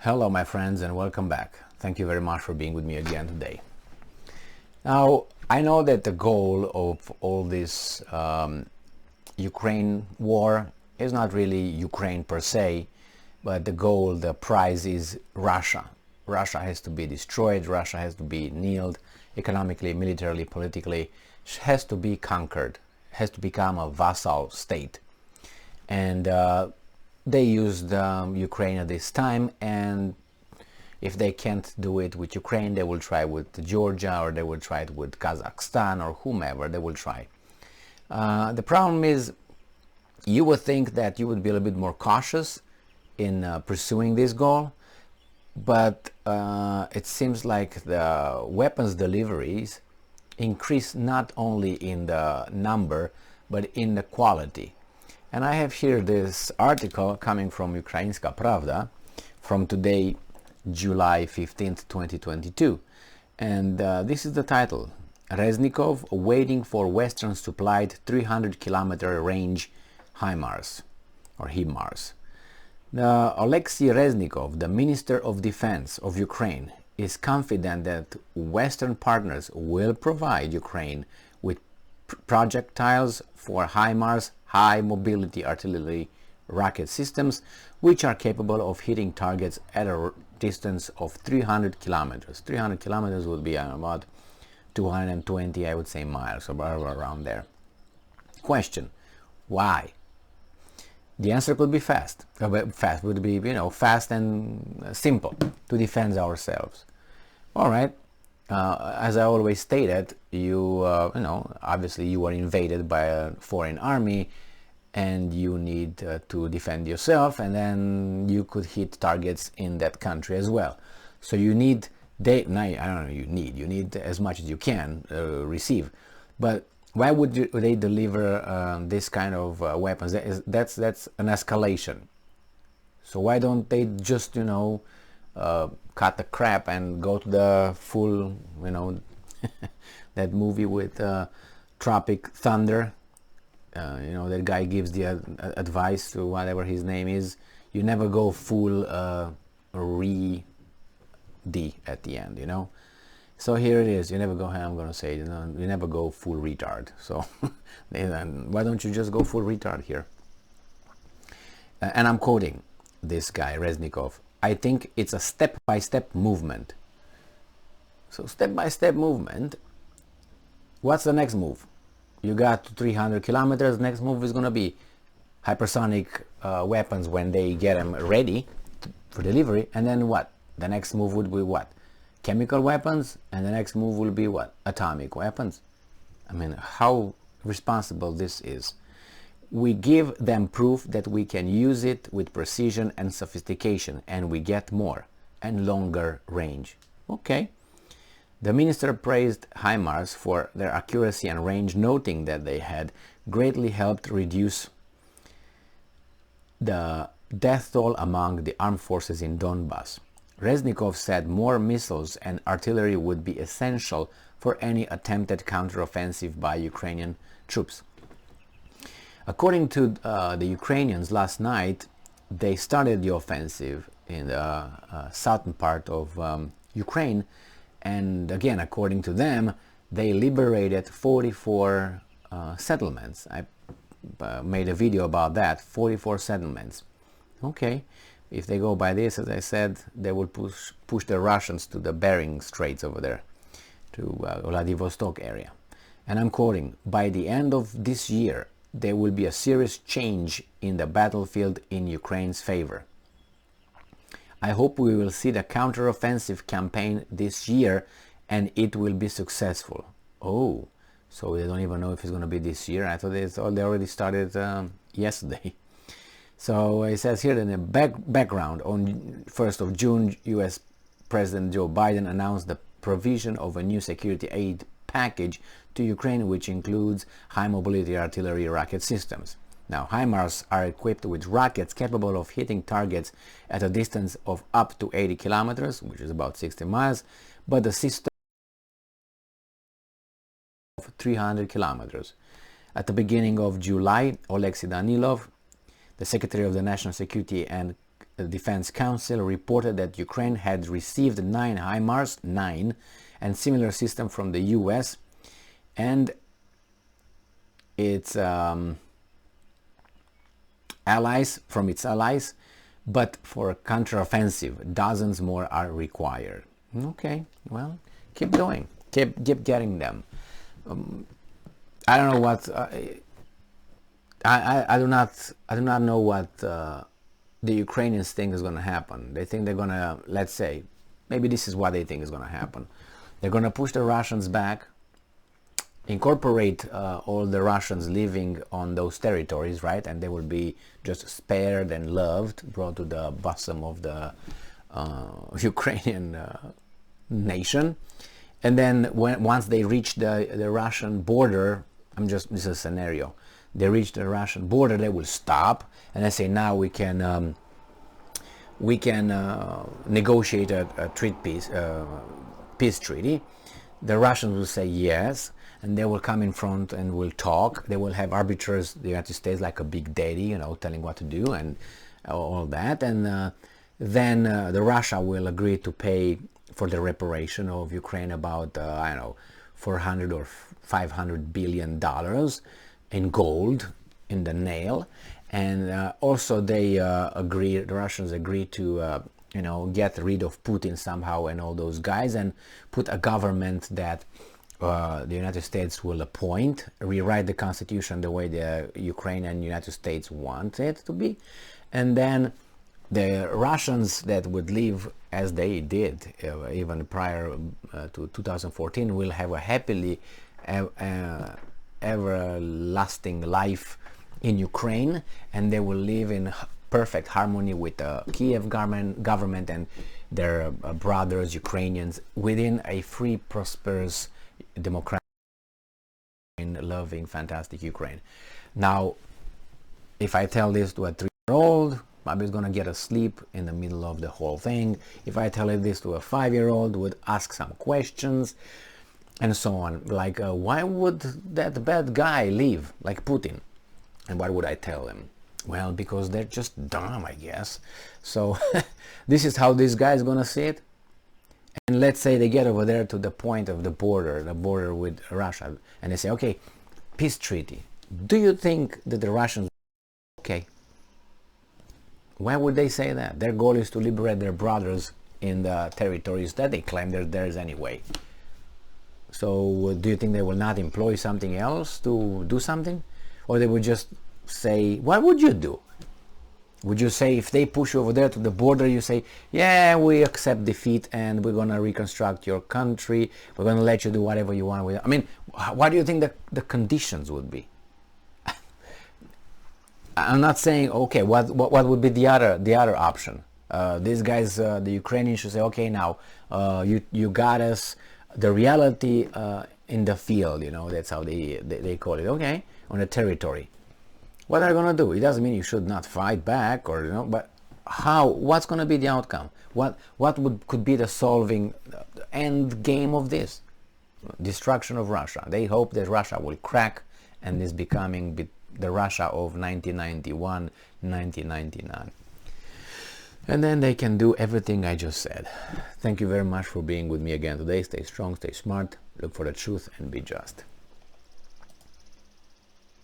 Hello my friends and welcome back. Thank you very much for being with me again today. Now I know that the goal of all this Ukraine war is not really Ukraine per se, but the prize is Russia. Russia has to be destroyed, Russia has to be annihilated economically, militarily, politically, has to be conquered, has to become a vassal state. And they used Ukraine at this time, and if they can't do it with Ukraine, they will try with Georgia, or they will try it with Kazakhstan, or whomever they will try. The problem is, you would think that you would be a little bit more cautious in pursuing this goal, but it seems like the weapons deliveries increase not only in the number, but in the quality. And I have here this article coming from Ukrainska Pravda from today, July 15th, 2022. And this is the title: Reznikov waiting for Western supplied 300-kilometer range HIMARS, or HIMARS. Alexei Reznikov, the Minister of Defense of Ukraine, is confident that Western partners will provide Ukraine with projectiles for HIMARS, high mobility artillery rocket systems, which are capable of hitting targets at a distance of 300 kilometers. 300 kilometers would be about 220, I would say, miles, or around there. Question: why? The answer could be fast. Fast would be, fast and simple, to defend ourselves. All right. As I always stated, obviously you are invaded by a foreign army, and you need to defend yourself, and then you could hit targets in that country as well. So you need, you need as much as you can receive. But why would they deliver this kind of weapons? That's an escalation. So why don't they just, cut the crap and go to the full, that movie with Tropic Thunder? That guy gives the advice to whatever his name is. You never go full re-D at the end, So here it is. You never go, I'm going to say, you never go full retard. So why don't you just go full retard here? And I'm quoting this guy, Reznikov. I think it's a step-by-step movement. So step-by-step movement. What's the next move? You got 300 kilometers. Next move is going to be hypersonic weapons when they get them ready for delivery. And then what? The next move would be what? Chemical weapons. And the next move will be what? Atomic weapons. I mean, how responsible this is. We give them proof that we can use it with precision and sophistication, and we get more and longer range. Okay. The minister praised HIMARS for their accuracy and range, noting that they had greatly helped reduce the death toll among the armed forces in Donbass. Reznikov said more missiles and artillery would be essential for any attempted counteroffensive by Ukrainian troops. According to the Ukrainians last night, they started the offensive in the southern part of Ukraine. And again, according to them, they liberated 44 settlements. I made a video about that, 44 settlements. Okay, if they go by this, as I said, they will push the Russians to the Bering Straits over there, to Vladivostok area. And I'm quoting, by the end of this year, there will be a serious change in the battlefield in Ukraine's favor. I hope we will see the counteroffensive campaign this year, and it will be successful. Oh, so they don't even know if it's going to be this year. I thought they already started yesterday. So it says here in the background, on 1st of June, U.S. President Joe Biden announced the provision of a new security aid package to Ukraine, which includes high mobility artillery rocket systems. Now, HIMARS are equipped with rockets capable of hitting targets at a distance of up to 80 kilometers, which is about 60 miles, but the system of 300 kilometers. At the beginning of July, Alexei Danilov, the Secretary of the National Security and Defense Council reported that Ukraine had received 9 HIMARS, 9, and similar system from the US and its allies, but for counteroffensive, dozens more are required. Okay, well, keep going, keep getting them. I don't know what I do not know what the Ukrainians think is going to happen. They think they're going to, let's say, maybe this is what they think is going to happen. They're going to push the Russians back, incorporate all the Russians living on those territories, right? And they will be just spared and loved, brought to the bosom of the Ukrainian nation. And then once they reach the Russian border, this is a scenario, they reach the Russian border, they will stop and they say, now we can negotiate a peace treaty. The Russians will say yes, and they will come in front and will talk. They will have arbiters, the United States, like a big daddy, you know, telling what to do and all that. And then the Russia will agree to pay for the reparation of Ukraine about, I don't know, 400 or 500 billion dollars in gold in the nail. And also they the Russians agree to you know, get rid of Putin somehow and all those guys, and put a government that the United States will appoint, rewrite the constitution the way the Ukraine and United States want it to be, and then the Russians that would live as they did even prior to 2014 will have a happily everlasting life in Ukraine, and they will live in perfect harmony with the Kiev government and their brothers Ukrainians within a free, prosperous, democratic, loving, fantastic Ukraine. Now, if I tell this to a 3-year-old, maybe he's gonna get asleep in the middle of the whole thing. If I tell this to a 5-year-old, would ask some questions and so on, like why would that bad guy leave, like Putin? And what would I tell them? Well, because they're just dumb, I guess. So this is how this guy is gonna see it. And let's say they get over there to the point of the border with Russia, and they say, okay, peace treaty. Do you think that the Russians, okay? Why would they say that? Their goal is to liberate their brothers in the territories that they claim they're theirs anyway. So do you think they will not employ something else to do something? Or they would just say, what would you do? Would you say, if they push you over there to the border, you say, yeah, we accept defeat and we're going to reconstruct your country, we're going to let you do whatever you want with it? I mean, what do you think the conditions would be? I'm not saying, okay, what would be the other option? These guys, the Ukrainians, should say, okay, now you got us the reality in the field, you know, that's how they call it, okay, on the territory. What are you going to do? It doesn't mean you should not fight back, or, you know, but how? What's going to be the outcome? What could be the solving end game of this? Destruction of Russia. They hope that Russia will crack and is becoming the Russia of 1991, 1999. And then they can do everything I just said. Thank you very much for being with me again today. Stay strong, stay smart, look for the truth, and be just.